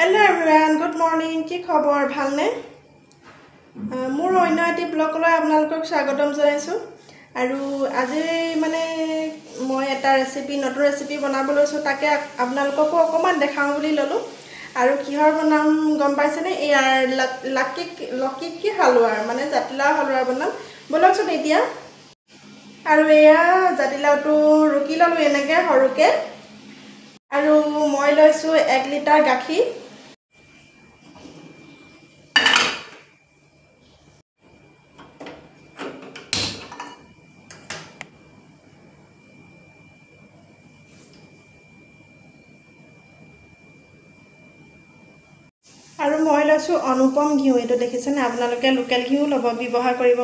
Hello everyone, good morning. কি খবৰ ভালনে? মোৰ অন্য এটি ব্লগলৈ আপোনালোকক স্বাগতম জনাইছো আৰু আজি মানে মই এটা ৰেচিপি নতুন ৰেচিপি বনাব লৈছো তাকে আপোনালোককো অকমান দেখাও বুলি ললো আৰু কিহৰ বনাম গম পাইছেনে এই লকি হালৱাৰ মানে জাতিলাও হালৱাৰ বনাম বলকচোন এতিয়া আৰু এয়া জাতিলাওটো ৰুকি ললো এনেকে হৰুকে আৰু মই লৈছো 1 লিটাৰ গাখীৰ আৰু মই লৈছো অনুপম ঘিউ এটো দেখিছেনে আপোনালোকে লোকেল ঘিউ লব ব্যৱহাৰ কৰিব